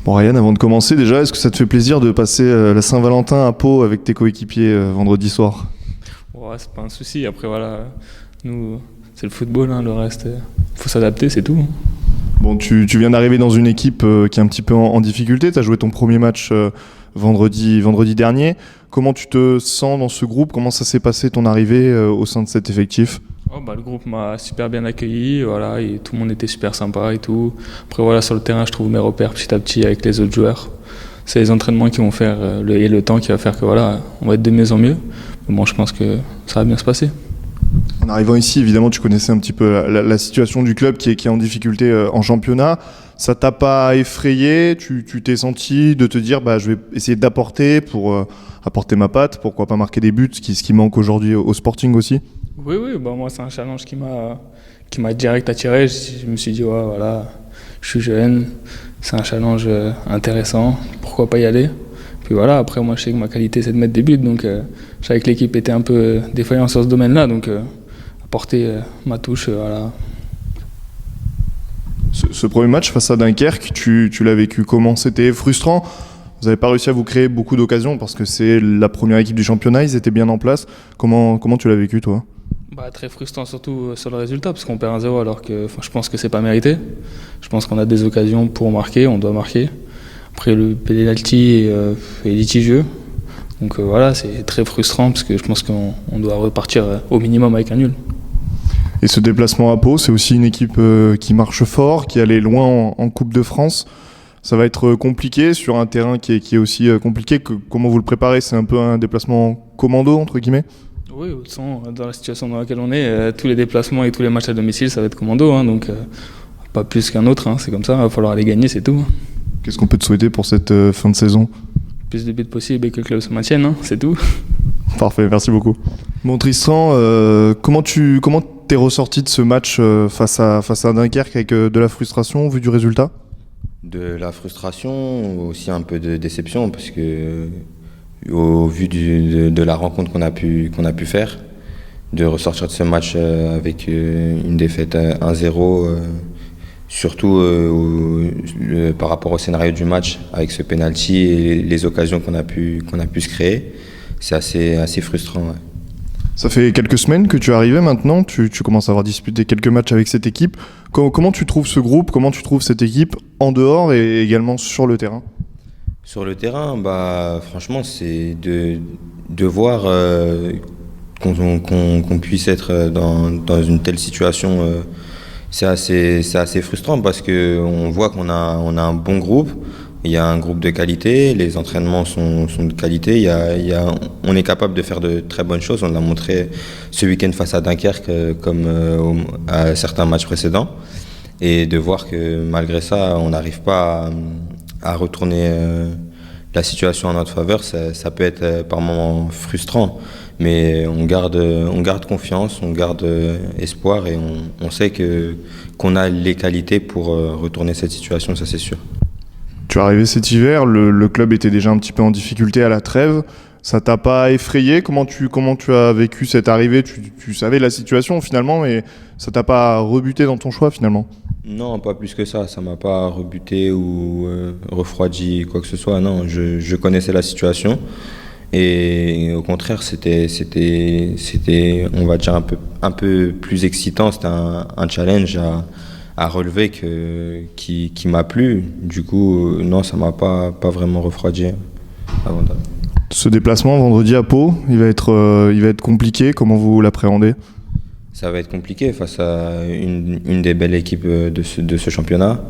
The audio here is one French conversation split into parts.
Bon Ryan, avant de commencer déjà, est-ce que ça te fait plaisir de passer la Saint-Valentin à Pau avec tes coéquipiers vendredi soir? Ouais, c'est pas un souci. Après, voilà, nous, c'est le football, hein, le reste, faut s'adapter, c'est tout. Bon, tu viens d'arriver dans une équipe qui est un petit peu en difficulté. Tu as joué ton premier match vendredi dernier. Comment tu te sens dans ce groupe? Comment ça s'est passé ton arrivée au sein de cet effectif? Le groupe m'a super bien accueilli, voilà, et tout le monde était super sympa et tout. Après, voilà, sur le terrain, je trouve mes repères petit à petit avec les autres joueurs. C'est les entraînements qui vont faire et le temps qui va faire que voilà, on va être de mieux en mieux. Mais bon, je pense que ça va bien se passer. En arrivant ici, évidemment, tu connaissais un petit peu la situation du club qui est en difficulté en championnat. Ça t'a pas effrayé? Tu t'es senti de te dire je vais essayer d'apporter pour apporter ma patte, pourquoi pas marquer des buts, ce qui manque aujourd'hui au Sporting aussi? Oui, moi c'est un challenge qui m'a direct attiré. Je me suis dit voilà, je suis jeune, c'est un challenge intéressant, pourquoi pas y aller. Puis voilà, après moi je sais que ma qualité c'est de mettre des buts, donc je savais que l'équipe était un peu défaillante sur ce domaine-là, donc apporter ma touche, voilà. Ce premier match face à Dunkerque, tu l'as vécu comment? C'était frustrant? Vous n'avez pas réussi à vous créer beaucoup d'occasions parce que c'est la première équipe du championnat, ils étaient bien en place. Comment tu l'as vécu toi? Très frustrant surtout sur le résultat parce qu'on perd 1-0 alors que je pense que c'est pas mérité. Je pense qu'on a des occasions pour marquer, on doit marquer. Après le penalty est litigieux. Donc voilà, c'est très frustrant parce que je pense qu'on doit repartir au minimum avec un nul. Et ce déplacement à Pau, c'est aussi une équipe qui marche fort, qui allait loin en Coupe de France. Ça va être compliqué sur un terrain qui est aussi compliqué. Comment vous le préparez? C'est un peu un déplacement commando entre guillemets? Oui, dans la situation dans laquelle on est, tous les déplacements et tous les matchs à domicile, ça va être commando, hein, donc pas plus qu'un autre, hein, c'est comme ça, il va falloir aller gagner, c'est tout. Qu'est-ce qu'on peut te souhaiter pour cette fin de saison? Plus de buts possible et que le club se maintienne, hein, c'est tout. Parfait, merci beaucoup. Bon Tristan, comment t'es ressorti de ce match face à Dunkerque avec de la frustration vu du résultat? De la frustration, aussi un peu de déception parce que au vu de la rencontre qu'on a pu faire, de ressortir de ce match avec une défaite 1-0, surtout par rapport au scénario du match, avec ce penalty et les occasions qu'on a pu se créer, c'est assez frustrant. Ouais. Ça fait quelques semaines que tu es arrivé maintenant, tu commences à avoir disputé quelques matchs avec cette équipe. Comment tu trouves ce groupe, comment tu trouves cette équipe en dehors et également sur le terrain? Sur le terrain, franchement, c'est de voir qu'on puisse être dans une telle situation. C'est assez frustrant parce qu'on voit qu'on a un bon groupe. Il y a un groupe de qualité, les entraînements sont de qualité. On est capable de faire de très bonnes choses. On l'a montré ce week-end face à Dunkerque comme à certains matchs précédents. Et de voir que malgré ça, on n'arrive pas à retourner la situation en notre faveur, ça peut être par moments frustrant, mais on garde confiance, on garde espoir et on sait qu'on a les qualités pour retourner cette situation, ça c'est sûr. Tu es arrivé cet hiver, le club était déjà un petit peu en difficulté à la trêve. Ça t'a pas effrayé? Comment tu as vécu cette arrivée? Tu savais la situation finalement, mais ça t'a pas rebuté dans ton choix finalement? Non, pas plus que ça. Ça m'a pas rebuté ou refroidi quoi que ce soit. Non, je connaissais la situation et au contraire, c'était, on va dire un peu plus excitant. C'était un challenge à relever qui m'a plu. Du coup, non, ça m'a pas vraiment refroidi avant d'arriver. Ce déplacement vendredi à Pau, il va être compliqué. Comment vous l'appréhendez? Ça va être compliqué face à une des belles équipes de ce championnat.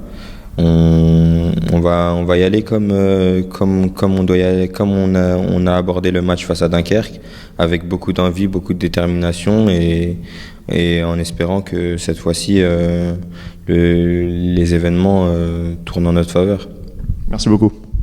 On va y aller comme on doit y aller, comme on a abordé le match face à Dunkerque, avec beaucoup d'envie, beaucoup de détermination et en espérant que cette fois-ci les événements tournent en notre faveur. Merci beaucoup.